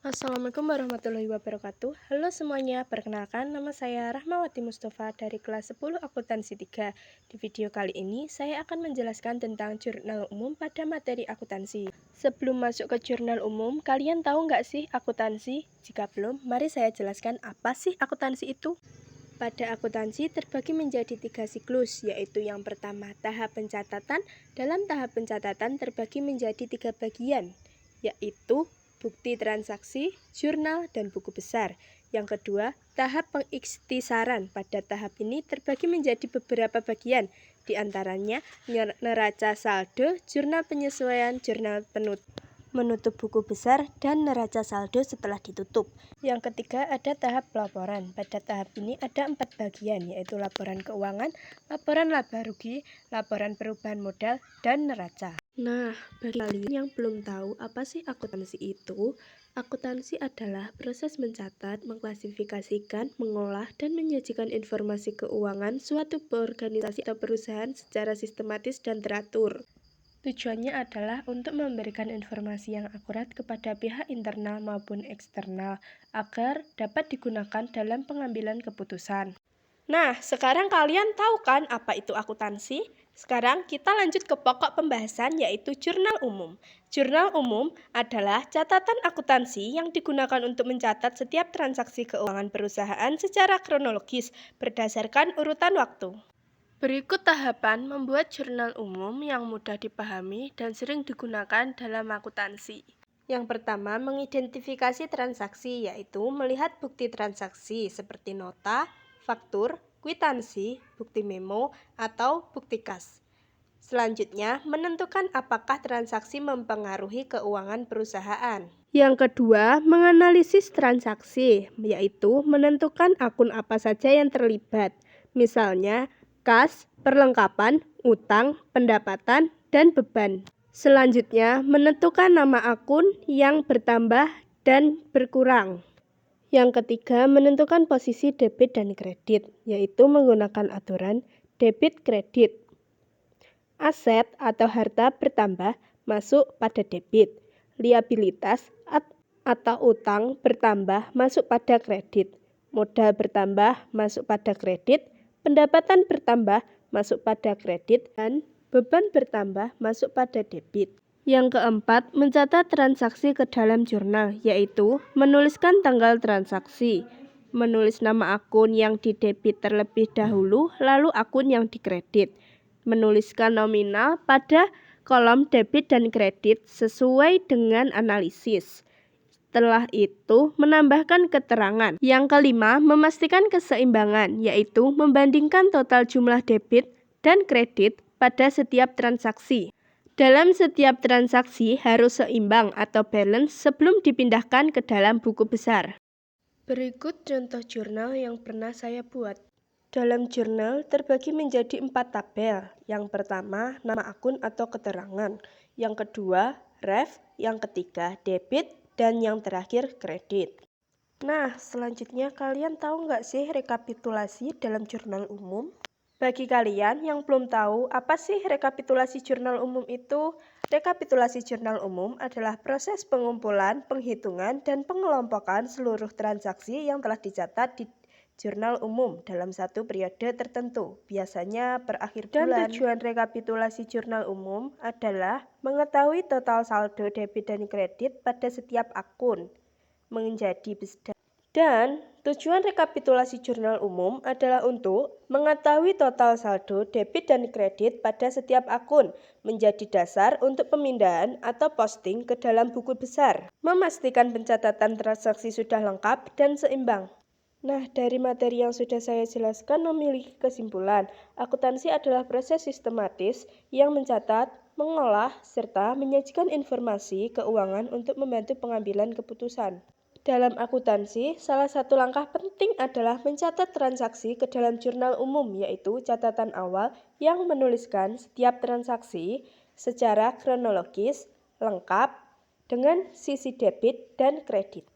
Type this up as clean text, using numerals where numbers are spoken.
Assalamualaikum warahmatullahi wabarakatuh. Halo semuanya, perkenalkan nama saya Rahmawati Mustafa dari kelas 10 Akuntansi 3. Di video kali ini, saya akan menjelaskan tentang jurnal umum pada materi akuntansi. Sebelum masuk ke jurnal umum, kalian tahu nggak sih akuntansi? Jika belum, mari saya jelaskan apa sih akuntansi itu. Pada akuntansi terbagi menjadi 3 siklus, yaitu yang pertama tahap pencatatan. Dalam tahap pencatatan terbagi menjadi 3 bagian, yaitu bukti transaksi, jurnal, dan buku besar. Yang kedua, tahap pengikhtisaran. Pada tahap ini terbagi menjadi beberapa bagian, di antaranya neraca saldo, jurnal penyesuaian, jurnal menutup buku besar, dan neraca saldo setelah ditutup. Yang ketiga ada tahap pelaporan. Pada tahap ini ada 4 bagian, yaitu laporan keuangan, laporan laba rugi, laporan perubahan modal, dan neraca. Nah, bagi kalian yang belum tahu apa sih akuntansi itu, akuntansi adalah proses mencatat, mengklasifikasikan, mengolah, dan menyajikan informasi keuangan suatu organisasi atau perusahaan secara sistematis dan teratur. Tujuannya adalah untuk memberikan informasi yang akurat kepada pihak internal maupun eksternal agar dapat digunakan dalam pengambilan keputusan. Nah, sekarang kalian tahu kan apa itu akuntansi? Sekarang kita lanjut ke pokok pembahasan yaitu jurnal umum. Jurnal umum adalah catatan akuntansi yang digunakan untuk mencatat setiap transaksi keuangan perusahaan secara kronologis berdasarkan urutan waktu. Berikut tahapan membuat jurnal umum yang mudah dipahami dan sering digunakan dalam akuntansi. Yang pertama, mengidentifikasi transaksi, yaitu melihat bukti transaksi seperti nota, faktur, kwitansi, bukti memo, atau bukti kas. Selanjutnya, menentukan apakah transaksi mempengaruhi keuangan perusahaan. Yang kedua, menganalisis transaksi, yaitu menentukan akun apa saja yang terlibat. Misalnya, kas, perlengkapan, utang, pendapatan, dan beban. Selanjutnya, menentukan nama akun yang bertambah dan berkurang. Yang ketiga, menentukan posisi debit dan kredit, yaitu menggunakan aturan debit kredit. Aset atau harta bertambah masuk pada debit. Liabilitas atau utang bertambah masuk pada kredit. Modal bertambah masuk pada kredit. Pendapatan bertambah masuk pada kredit. Dan beban bertambah masuk pada debit. Yang keempat, mencatat transaksi ke dalam jurnal, yaitu menuliskan tanggal transaksi, menulis nama akun yang didebit terlebih dahulu, lalu akun yang dikredit, menuliskan nominal pada kolom debit dan kredit sesuai dengan analisis. Setelah itu, menambahkan keterangan. Yang kelima, memastikan keseimbangan, yaitu membandingkan total jumlah debit dan kredit pada setiap transaksi. Dalam setiap transaksi harus seimbang atau balance sebelum dipindahkan ke dalam buku besar. Berikut contoh jurnal yang pernah saya buat. Dalam jurnal terbagi menjadi 4 tabel. Yang pertama, nama akun atau keterangan. Yang kedua, ref. Yang ketiga, debit. Dan yang terakhir, kredit. Nah, selanjutnya kalian tahu nggak sih rekapitulasi dalam jurnal umum? Bagi kalian yang belum tahu, apa sih rekapitulasi jurnal umum itu? Rekapitulasi jurnal umum adalah proses pengumpulan, penghitungan, dan pengelompokan seluruh transaksi yang telah dicatat di jurnal umum dalam satu periode tertentu, biasanya per akhir bulan. Dan tujuan rekapitulasi jurnal umum adalah mengetahui total saldo debit dan kredit pada setiap akun menjadi dan tujuan rekapitulasi jurnal umum adalah untuk mengetahui total saldo debit dan kredit pada setiap akun, menjadi dasar untuk pemindahan atau posting ke dalam buku besar, memastikan pencatatan transaksi sudah lengkap dan seimbang. Nah, dari materi yang sudah saya jelaskan memiliki kesimpulan, akuntansi adalah proses sistematis yang mencatat, mengolah, serta menyajikan informasi keuangan untuk membantu pengambilan keputusan. Dalam akuntansi, salah satu langkah penting adalah mencatat transaksi ke dalam jurnal umum, yaitu catatan awal yang menuliskan setiap transaksi secara kronologis, lengkap, dengan sisi debit dan kredit.